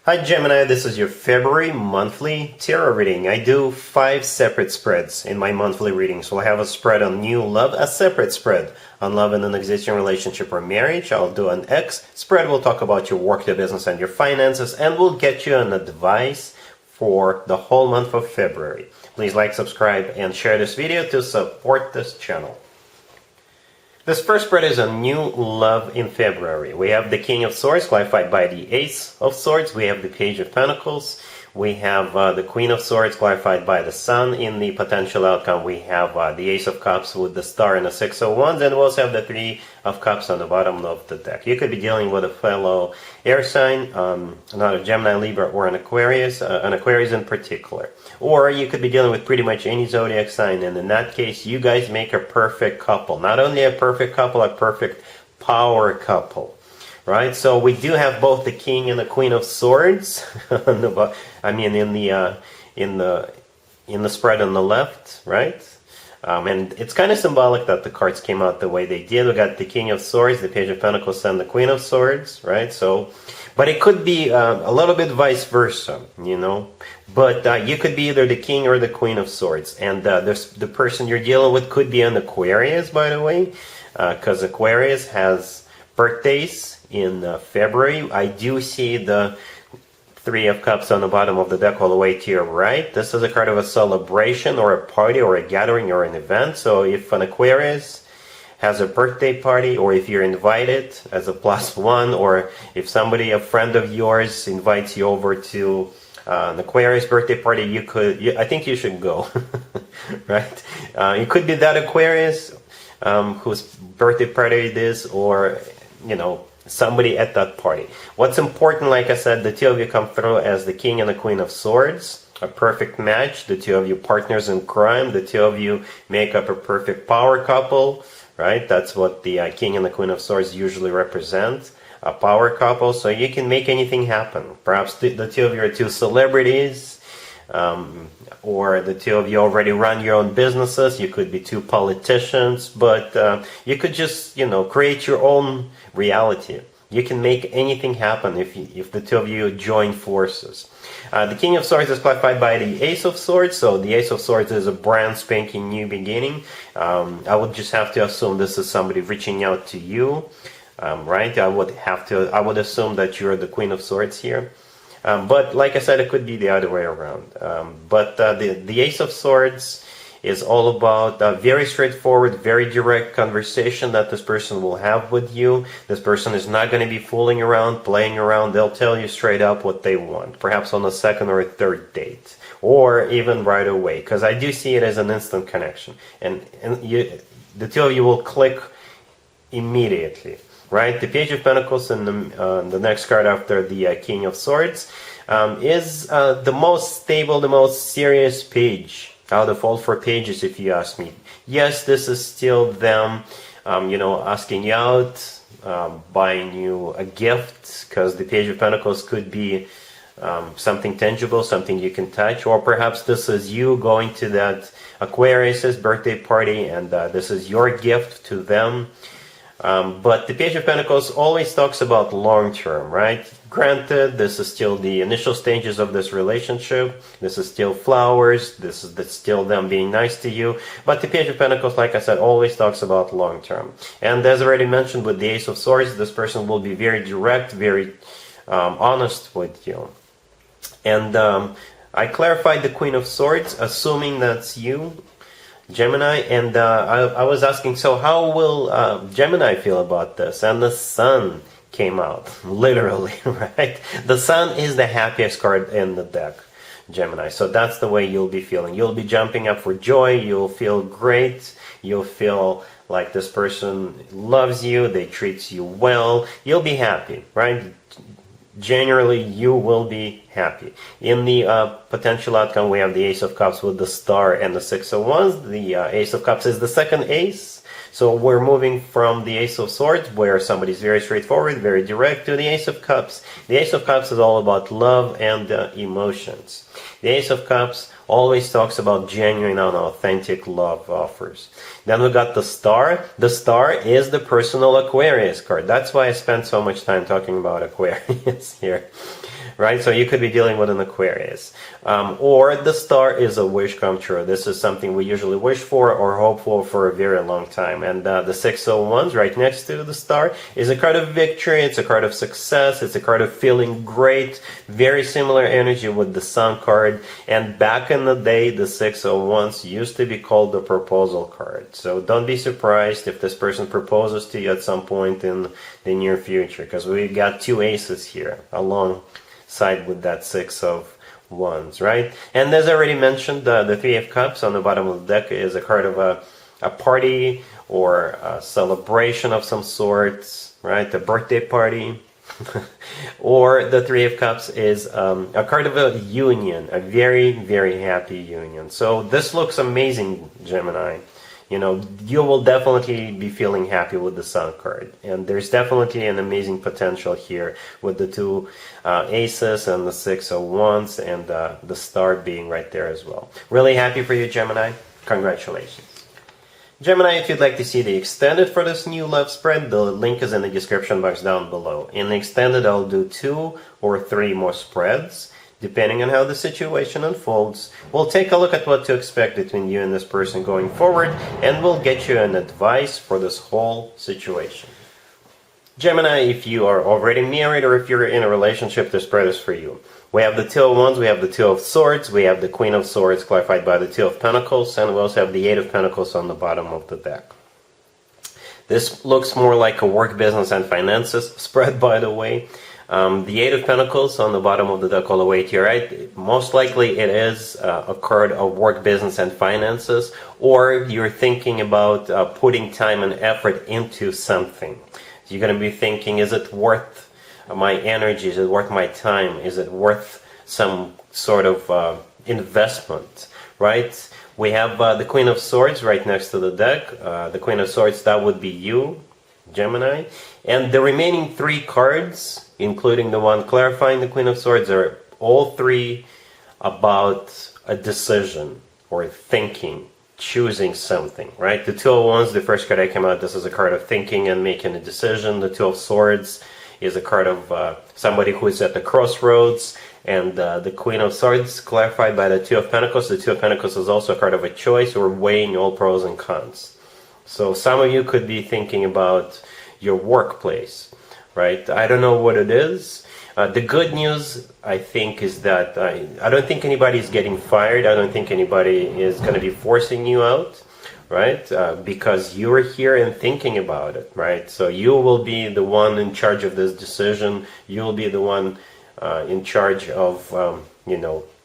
Hi Gemini, this is your February monthly tarot reading. I do 5 separate spreads in my monthly reading. So I have a spread on new love, a separate spread on love in an existing relationship or marriage. I'll do an X spread. We'll talk about your work, your business, and your finances, and we'll get you an advice for the whole month of February. Please like, subscribe, and share this video to support this channel. This first spread is a new love in February. We have the King of Swords clarified by the Ace of Swords. We have the Page of Pentacles. We have the Queen of Swords clarified by the Sun. In the potential outcome, we have the Ace of Cups with the Star and the Six of Wands. And we also have the Three of Cups on the bottom of the deck. You could be dealing with a fellow air sign, not a Gemini, Libra, or an Aquarius in particular. Or you could be dealing with pretty much any zodiac sign. And in that case, you guys make a perfect couple. Not only a perfect couple, a perfect power couple. Right, so we do have both the King and the Queen of Swords. In the spread on the left, right? And it's kind of symbolic that the cards came out the way they did. We got the King of Swords, the Page of Pentacles, and the Queen of Swords, right? So, but it could be a little bit vice versa, you know. But you could be either the King or the Queen of Swords, and the person you're dealing with could be an Aquarius, by the way, because Aquarius has birthdays in February. I do see the Three of Cups on the bottom of the deck all the way to your right. This is a card of a celebration or a party or a gathering or an event. So if an Aquarius has a birthday party, or if you're invited as a +1, or if somebody, a friend of yours, invites you over to an Aquarius birthday party, I think you should go. Right? It could be that Aquarius whose birthday party it is, or you know, somebody at that party. What's important, like I said, the two of you come through as the King and the Queen of Swords, a perfect match. The two of you partners in crime. The two of you make up a perfect power couple, right? That's what the King and the Queen of Swords usually represent, a power couple. So you can make anything happen. Perhaps the two of you are two celebrities, or the two of you already run your own businesses. You could be two politicians, but you could just, you know, create your own reality. You can make anything happen if the two of you join forces. The King of Swords is clarified by the Ace of Swords, so the Ace of Swords is a brand spanking new beginning. I would just have to assume this is somebody reaching out to you, right? I would assume that you're the Queen of Swords here. But like I said, it could be the other way around. But the Ace of Swords is all about a very straightforward, very direct conversation that this person will have with you. This person is not going to be fooling around, playing around. They'll tell you straight up what they want, perhaps on a second or a third date, or even right away, because I do see it as an instant connection. And the two of you will click immediately. Right, the Page of Pentacles and the next card after the King of Swords is the most stable, the most serious page out of all 4 pages, if you ask me. Yes, this is still them, you know, asking you out, buying you a gift, because the Page of Pentacles could be something tangible, something you can touch, or perhaps this is you going to that Aquarius's birthday party, and this is your gift to them. But the Page of Pentacles always talks about long term, right? Granted, this is still the initial stages of this relationship. This is still flowers. This is still them being nice to you. But the Page of Pentacles, like I said, always talks about long term. And as already mentioned with the Ace of Swords, this person will be very direct, very honest with you. And I clarified the Queen of Swords, assuming that's you, Gemini, and I was asking, so how will Gemini feel about this? And the Sun came out, literally, right? The Sun is the happiest card in the deck, Gemini. So that's the way you'll be feeling. You'll be jumping up for joy. You'll feel great. You'll feel like this person loves you. They treat you well. You'll be happy, right? Generally, you will be happy. In the potential outcome, we have the Ace of Cups with the Star and the Six of Wands. The Ace of Cups is the second ace. So we're moving from the Ace of Swords, where somebody's very straightforward, very direct, to the Ace of Cups. The Ace of Cups is all about love and emotions. The Ace of Cups always talks about genuine and authentic love offers. Then we got the Star. The Star is the personal Aquarius card. That's why I spent so much time talking about Aquarius here. Right, so you could be dealing with an Aquarius. Or the Star is a wish come true. This is something we usually wish for or hope for a very long time. And the 6 of Wands right next to the Star is a card of victory. It's a card of success. It's a card of feeling great. Very similar energy with the Sun card. And back in the day, the 6 of Wands used to be called the proposal card. So don't be surprised if this person proposes to you at some point in the near future, because we got 2 aces here along side with that 6 of Wands, right? And as I already mentioned, the 3 of Cups on the bottom of the deck is a card of a party or a celebration of some sorts, right? A birthday party. Or the 3 of Cups is a card of a union, a very, very happy union. So this looks amazing, Gemini. You know, you will definitely be feeling happy with the Sun card. And there's definitely an amazing potential here with the 2 aces and the 6 of Wands and the Star being right there as well. Really happy for you, Gemini. Congratulations. Gemini, if you'd like to see the extended for this new love spread, the link is in the description box down below. In the extended, I'll do 2 or 3 more spreads. Depending on how the situation unfolds, we'll take a look at what to expect between you and this person going forward, and we'll get you an advice for this whole situation. Gemini, if you are already married or if you're in a relationship, this spread is for you. We have the 2 of Wands, we have the 2 of Swords, we have the Queen of Swords clarified by the 2 of Pentacles, and we also have the 8 of Pentacles on the bottom of the deck. This looks more like a work, business, and finances spread, by the way. The 8 of Pentacles on the bottom of the deck all the way to your right, most likely it is a card of work, business, and finances, or you're thinking about putting time and effort into something. So you're going to be thinking, is it worth my energy? Is it worth my time? Is it worth some sort of investment, right? We have the Queen of Swords right next to the deck. The Queen of Swords, that would be you, Gemini. And the remaining 3 cards, including the one clarifying the Queen of Swords, are all 3 about a decision or thinking, choosing something, right? The 2 of Wands, the first card that came out, this is a card of thinking and making a decision. The 2 of Swords is a card of somebody who is at the crossroads. And the Queen of Swords, clarified by the 2 of Pentacles. The 2 of Pentacles is also a card of a choice or weighing all pros and cons. So some of you could be thinking about your workplace, right? I don't know what it is. The good news, I think, is that I don't think anybody is getting fired. I don't think anybody is going to be forcing you out, right? Because you are here and thinking about it, right? So you will be the one in charge of this decision. You will be the one in charge of,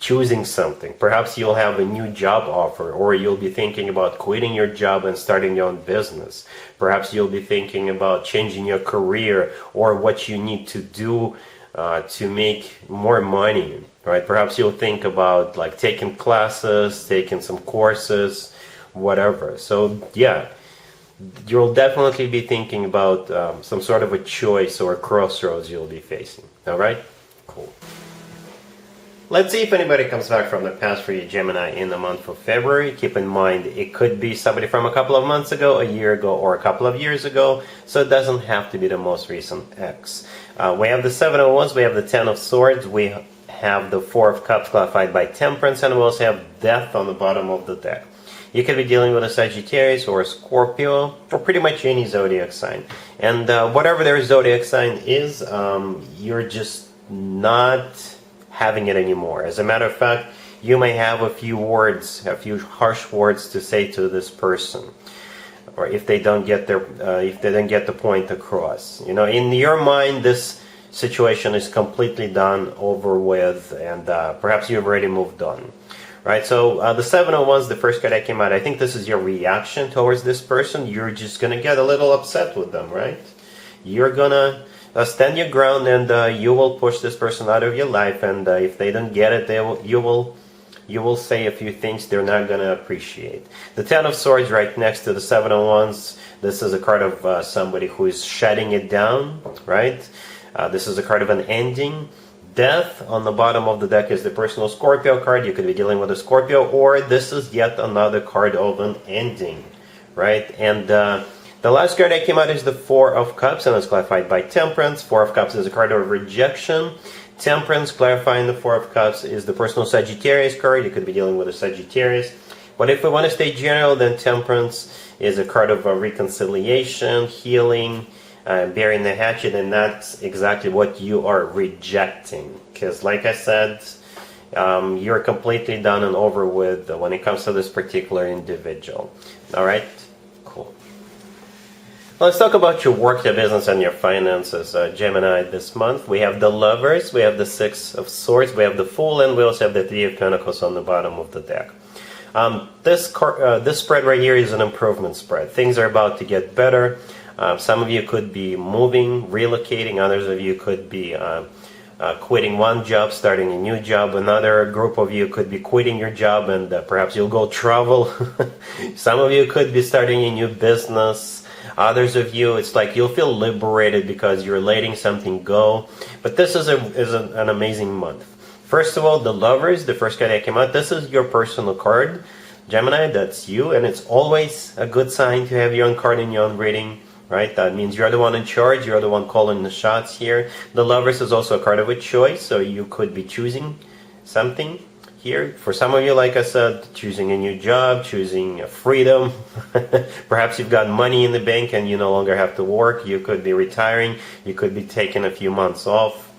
choosing something. Perhaps you'll have a new job offer, or you'll be thinking about quitting your job and starting your own business. Perhaps you'll be thinking about changing your career or what you need to do to make more money, right? Perhaps you'll think about like taking classes, taking some courses, whatever. So yeah, you'll definitely be thinking about some sort of a choice or a crossroads you'll be facing. All right? Cool. Let's see if anybody comes back from the past for you, Gemini, in the month of February. Keep in mind, it could be somebody from a couple of months ago, a year ago, or a couple of years ago, so it doesn't have to be the most recent ex. We have the 7 of Wands, we have the 10 of Swords, we have the 4 of Cups clarified by Temperance, and we also have Death on the bottom of the deck. You could be dealing with a Sagittarius or a Scorpio, or pretty much any zodiac sign. And whatever their zodiac sign is, you're just not having it anymore. As a matter of fact, you may have a few words, a few harsh words to say to this person, or if they don't get the point across. You know, in your mind, this situation is completely done, over with, and perhaps you've already moved on. Right, so the 7 of Wands, the first card that came out, I think this is your reaction towards this person. You're just going to get a little upset with them, right? You're going to stand your ground, and you will push this person out of your life, and if they don't get it, you will say a few things they're not going to appreciate. The 10 of Swords right next to the 7 of Wands, this is a card of somebody who is shutting it down, right? This is a card of an ending. Death on the bottom of the deck is the personal Scorpio card. You could be dealing with a Scorpio, or this is yet another card of an ending, right? And the last card that came out is the Four of Cups, and it's clarified by Temperance. Four of Cups is a card of rejection. Temperance, clarifying the Four of Cups, is the personal Sagittarius card. You could be dealing with a Sagittarius. But if we want to stay general, then Temperance is a card of reconciliation, healing, burying the hatchet, and that's exactly what you are rejecting. Because like I said, you're completely done and over with when it comes to this particular individual. Alright? Cool. Let's talk about your work, your business, and your finances, Gemini, this month. We have the Lovers, we have the Six of Swords, we have the Fool, and we also have the Three of Pentacles on the bottom of the deck. This spread right here is an improvement spread. Things are about to get better. Some of you could be moving, relocating. Others of you could be quitting one job, starting a new job. Another group of you could be quitting your job and perhaps you'll go travel. Some of you could be starting a new business. Others of you, it's like you'll feel liberated because you're letting something go. But this is an amazing month. First of all, the Lovers, the first card that came out, this is your personal card. Gemini, that's you, and it's always a good sign to have your own card in your own reading. Right, that means you're the one in charge, you're the one calling the shots here. The Lovers is also a card of a choice, so you could be choosing something here. For some of you, like I said, choosing a new job, choosing freedom. Perhaps you've got money in the bank and you no longer have to work. You could be retiring, you could be taking a few months off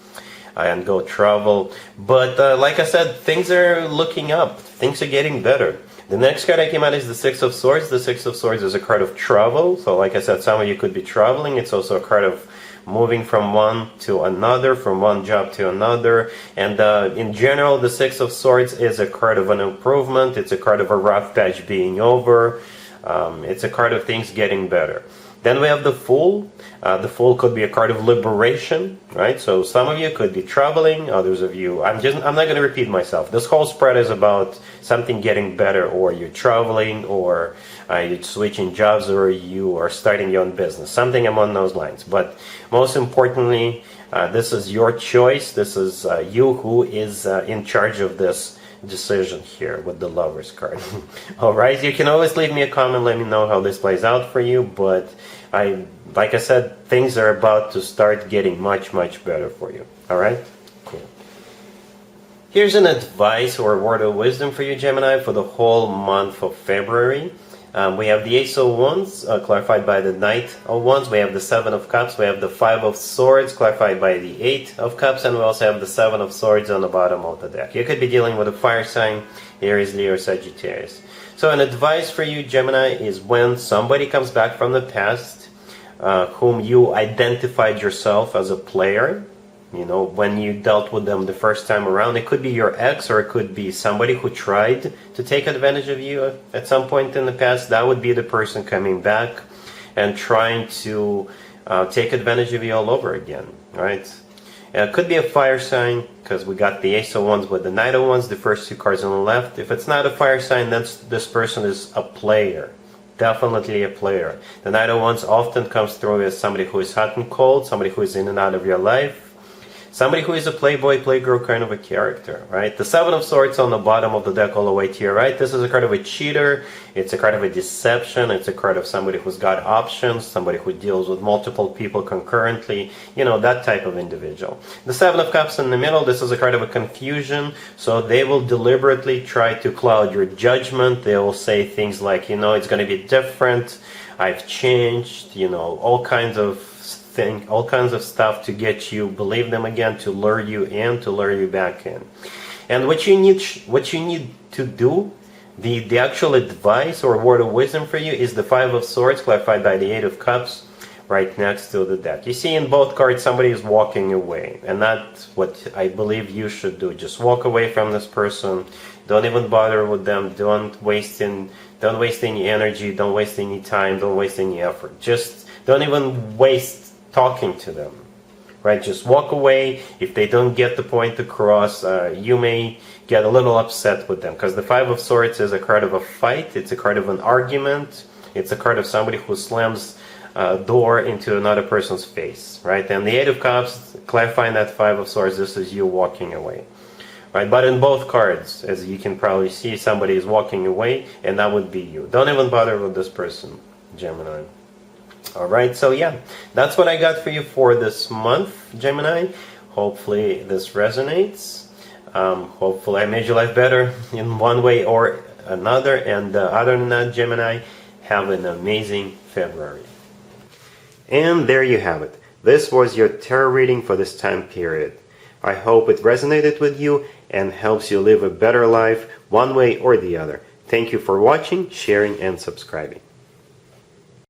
and go travel. But like I said, things are looking up, things are getting better. The next card that came out is the Six of Swords. The Six of Swords is a card of travel. So like I said, some of you could be traveling. It's also a card of moving from one to another, from one job to another. And in general, the Six of Swords is a card of an improvement. It's a card of a rough patch being over. It's a card of things getting better. Then we have the Fool. The Fool could be a card of liberation, right? So some of you could be traveling, others of you, I'm not going to repeat myself. This whole spread is about something getting better, or you're traveling, or you're switching jobs, or you are starting your own business, something along those lines. But most importantly, this is your choice. This is you who is in charge of this decision here with the Lovers card. Alright, you can always leave me a comment, let me know how this plays out for you, but like I said, things are about to start getting much better for you. Alright? Cool. Here's an advice or word of wisdom for you, Gemini, for the whole month of February. We have the Ace of Wands, clarified by the Knight of Wands. We have the Seven of Cups. We have the Five of Swords, clarified by the Eight of Cups. And we also have the Seven of Swords on the bottom of the deck. You could be dealing with a fire sign, Aries, Leo, or Sagittarius. So an advice for you, Gemini, is when somebody comes back from the past, whom you identified yourself as a player, you know, when you dealt with them the first time around. It could be your ex, or it could be somebody who tried to take advantage of you at some point in the past. That would be the person coming back and trying to take advantage of you all over again, right? It could be a fire sign, because we got the Ace of Wands with the Knight of Wands, the first two cards on the left. If it's not a fire sign, then this person is a player. Definitely a player. The Knight of Wands often comes through as somebody who is hot and cold, somebody who is in and out of your life. Somebody who is a playboy, playgirl kind of a character, right? The Seven of Swords on the bottom of the deck all the way to your right. This is a card of a cheater. It's a card of a deception. It's a card of somebody who's got options, somebody who deals with multiple people concurrently, you know, that type of individual. The Seven of Cups in the middle, this is a card of a confusion. So they will deliberately try to cloud your judgment. They will say things like, you know, it's going to be different. I've changed, you know, all kinds of stuff to get you believe them again, to lure you in, to lure you back in. And what you need to do, the actual advice or word of wisdom for you, is the Five of Swords, clarified by the Eight of Cups, right next to the deck. You see in both cards somebody is walking away, and that's what I believe you should do. Just walk away from this person. Don't even bother with them. Don't waste any energy. Don't waste any time. Don't waste any effort. Just don't even waste talking to them, right? Just walk away. If they don't get the point across, you may get a little upset with them, because the Five of Swords is a card of a fight. It's a card of an argument. It's a card of somebody who slams door into another person's face, right? And the Eight of Cups, clarifying that Five of Swords, this is you walking away, right? But in both cards, as you can probably see, somebody is walking away, and that would be you. Don't even bother with this person, Gemini. All right, so yeah, that's what I got for you for this month, Gemini. Hopefully this resonates. Hopefully I made your life better in one way or another. And other than that, Gemini, have an amazing February. And there you have it. This was your tarot reading for this time period. I hope it resonated with you and helps you live a better life one way or the other. Thank you for watching, sharing, and subscribing.